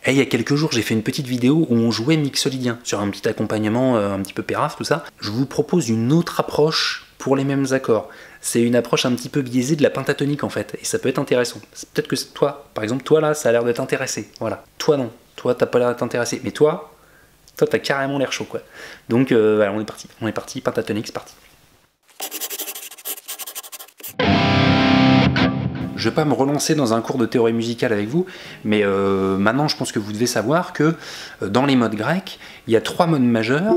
Et il y a quelques jours, j'ai fait une petite vidéo où on jouait mixolydien, sur un petit accompagnement un petit peu péraph, tout ça. Je vous propose une autre approche pour les mêmes accords. C'est une approche un petit peu biaisée de la pentatonique en fait, et ça peut être intéressant. Peut-être que toi, par exemple, toi là, ça a l'air de t'intéresser, voilà. Toi non, toi t'as pas l'air de t'intéresser, mais toi t'as carrément l'air chaud quoi. Donc voilà, on est parti, pentatonique, c'est parti. Je ne vais pas me relancer dans un cours de théorie musicale avec vous, mais maintenant je pense que vous devez savoir que dans les modes grecs, il y a 3 modes majeurs,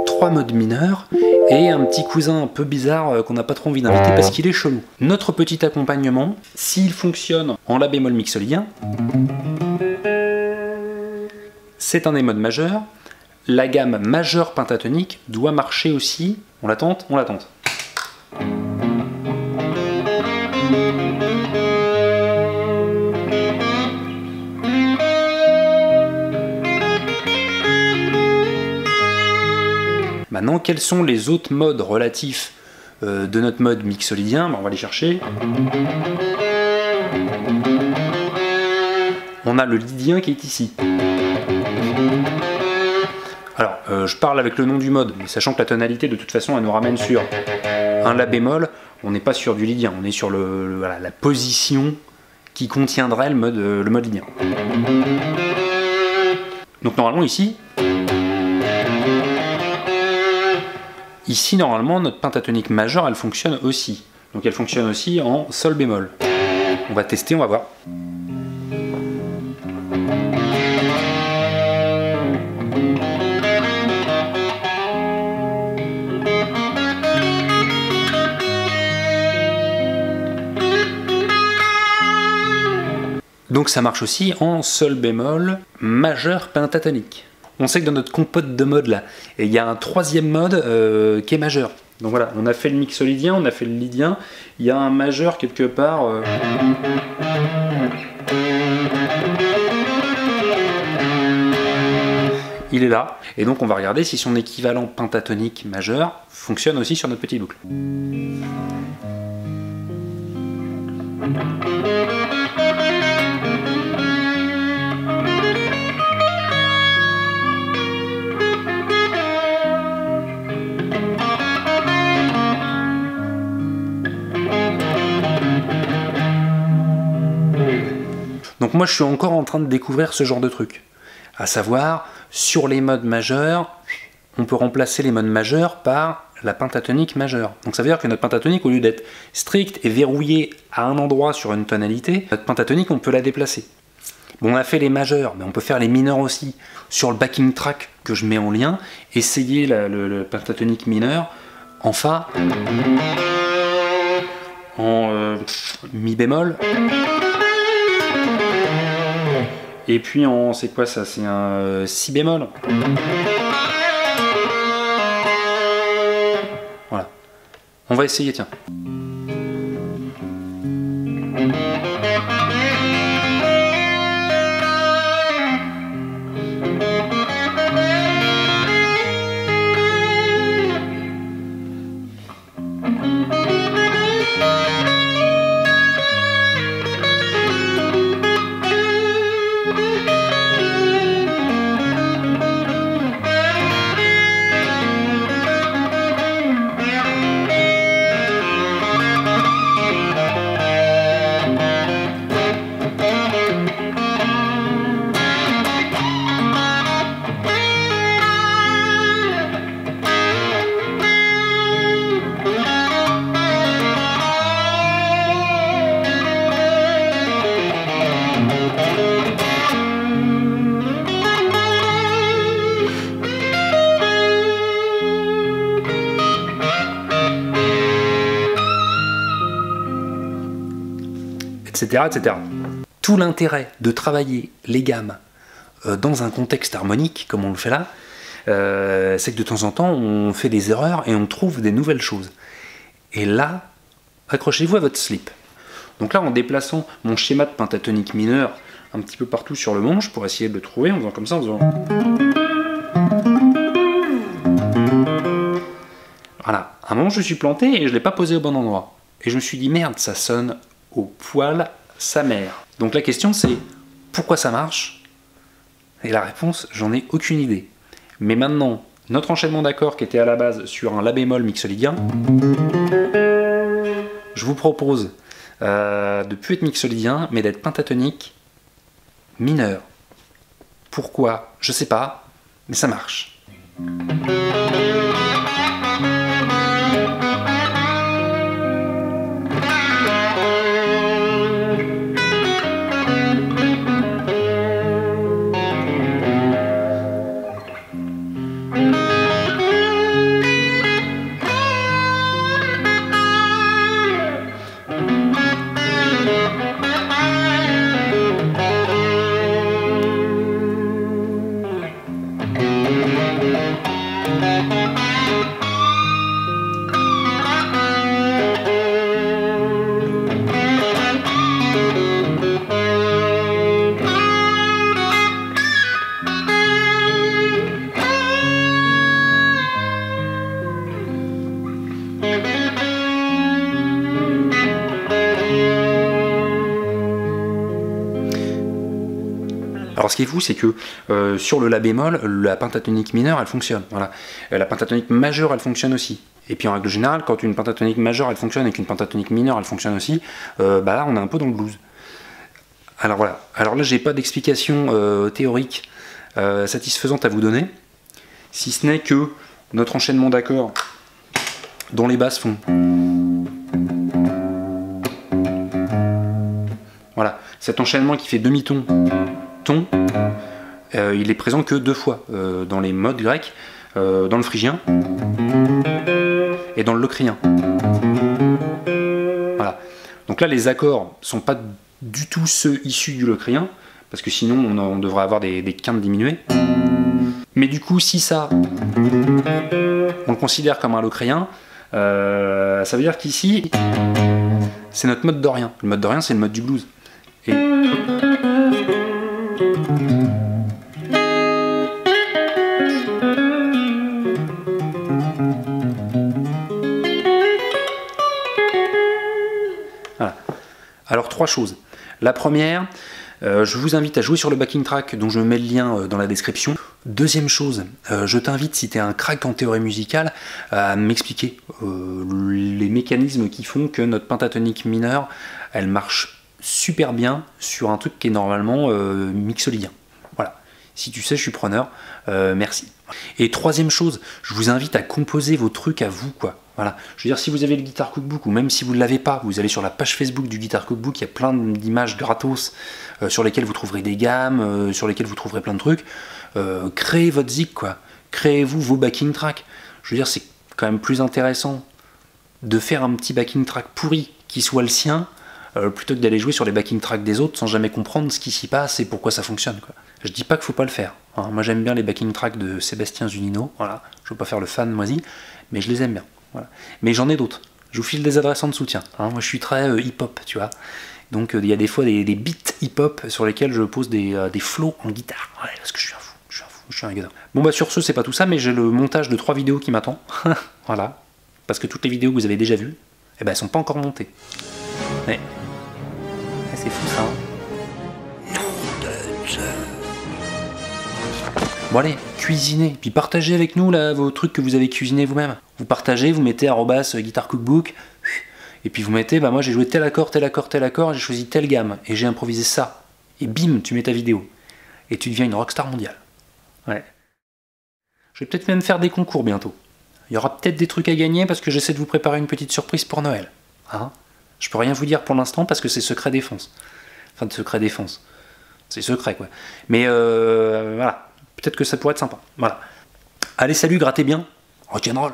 3 modes mineurs, et un petit cousin un peu bizarre qu'on n'a pas trop envie d'inviter parce qu'il est chelou. Notre petit accompagnement, s'il fonctionne en la bémol mixolydien, c'est un des modes majeurs. La gamme majeure pentatonique doit marcher aussi. On la tente? On la tente. Maintenant, quels sont les autres modes relatifs de notre mode mixolydien? On va les chercher. On a le lydien qui est ici. Alors, je parle avec le nom du mode, mais sachant que la tonalité, de toute façon, elle nous ramène sur un La bémol. On n'est pas sur du lydien, on est sur voilà, la position qui contiendrait le mode lydien. Donc normalement ici, normalement, notre pentatonique majeure, elle fonctionne aussi. Donc elle fonctionne aussi en sol bémol. On va tester, on va voir. Donc ça marche aussi en sol bémol majeur pentatonique. On sait que dans notre compote de modes là, il y a un 3e mode qui est majeur. Donc voilà, on a fait le mixolydien, on a fait le lydien, il y a un majeur quelque part. Il est là, et donc on va regarder si son équivalent pentatonique majeur fonctionne aussi sur notre petite boucle. Donc moi je suis encore en train de découvrir ce genre de truc, à savoir sur les modes majeurs, on peut remplacer les modes majeurs par la pentatonique majeure. Donc ça veut dire que notre pentatonique, au lieu d'être stricte et verrouillée à un endroit sur une tonalité, notre pentatonique on peut la déplacer. Bon, on a fait les majeurs, mais on peut faire les mineurs aussi. Sur le backing track que je mets en lien, essayez le pentatonique mineur en Fa, en Mi bémol, et puis en, c'est quoi ça? C'est un Si bémol. Voilà. On va essayer, tiens. Etc., etc. Tout l'intérêt de travailler les gammes dans un contexte harmonique, comme on le fait là, c'est que de temps en temps, on fait des erreurs et on trouve des nouvelles choses. Et là, accrochez-vous à votre slip. Donc là, en déplaçant mon schéma de pentatonique mineur un petit peu partout sur le manche, pour essayer de le trouver, en faisant comme ça, en faisant... Voilà. À un moment, je suis planté et je ne l'ai pas posé au bon endroit. Et je me suis dit, merde, ça sonne au poil sa mère. Donc la question c'est, pourquoi ça marche? Et la réponse, j'en ai aucune idée. Mais maintenant, notre enchaînement d'accords qui était à la base sur un La bémol mixolydien, je vous propose de plus être mixolydien, mais d'être pentatonique mineur. Pourquoi? Je sais pas, mais ça marche. Alors ce qui est fou, c'est que sur le La bémol, la pentatonique mineure, elle fonctionne. Voilà. La pentatonique majeure, elle fonctionne aussi. Et puis en règle générale, quand une pentatonique majeure, elle fonctionne et qu'une pentatonique mineure, elle fonctionne aussi, bah là, on est un peu dans le blues. Alors voilà. Alors là, j'ai pas d'explication théorique satisfaisante à vous donner, si ce n'est que notre enchaînement d'accords dont les basses font. Voilà. Cet enchaînement qui fait demi-ton, ton, il est présent que 2 fois dans les modes grecs, dans le phrygien et dans le locrien. Voilà. Donc là, les accords sont pas du tout ceux issus du locrien, parce que sinon on devrait avoir des quintes diminuées. Mais du coup, si ça, on le considère comme un locrien, ça veut dire qu'ici, c'est notre mode dorien. Le mode dorien, c'est le mode du blues. Et voilà. Alors 3 choses. La première, je vous invite à jouer sur le backing track dont je mets le lien dans la description. Deuxième chose, je t'invite, si tu es un crack en théorie musicale, à m'expliquer les mécanismes qui font que notre pentatonique mineure, elle marche super bien sur un truc qui est normalement mixolydien. Voilà. Si tu sais, je suis preneur. Merci. Et troisième chose, je vous invite à composer vos trucs à vous, quoi. Voilà. Je veux dire, si vous avez le Guitar Cookbook, ou même si vous ne l'avez pas, vous allez sur la page Facebook du Guitar Cookbook, il y a plein d'images gratos sur lesquelles vous trouverez des gammes, sur lesquelles vous trouverez plein de trucs. Créez votre zig, quoi. Créez-vous vos backing tracks. Je veux dire, c'est quand même plus intéressant de faire un petit backing track pourri qui soit le sien, plutôt que d'aller jouer sur les backing tracks des autres sans jamais comprendre ce qui s'y passe et pourquoi ça fonctionne, quoi. Je dis pas qu'il faut pas le faire, hein. Moi j'aime bien les backing tracks de Sébastien Zunino, voilà. Je veux pas faire le fan moisi, mais je les aime bien, voilà. Mais j'en ai d'autres, je vous file des adresses en dessous, tiens, hein. Moi je suis très hip-hop, tu vois, donc il y a des fois des beats hip-hop sur lesquels je pose des flows en guitare, ouais, parce que je suis un fou, je suis un gars. Bon bah sur ce, c'est pas tout ça, mais j'ai le montage de 3 vidéos qui m'attend, voilà, parce que toutes les vidéos que vous avez déjà vues, eh ben, elles sont pas encore montées. Ouais. C'est fou ça, hein. Bon allez, cuisinez, puis partagez avec nous là vos trucs que vous avez cuisinés vous-même. Vous partagez, vous mettez @Guitar Cookbook, et puis vous mettez, bah moi j'ai joué tel accord, tel accord, tel accord, j'ai choisi telle gamme, et j'ai improvisé ça. Et bim, tu mets ta vidéo. Et tu deviens une rockstar mondiale. Ouais. Je vais peut-être même faire des concours bientôt. Il y aura peut-être des trucs à gagner parce que j'essaie de vous préparer une petite surprise pour Noël. Hein? Je peux rien vous dire pour l'instant parce que c'est secret défense. Enfin, de secret défense. C'est secret, quoi. Mais voilà. Peut-être que ça pourrait être sympa. Voilà. Allez, salut, grattez bien. Rock'n'roll.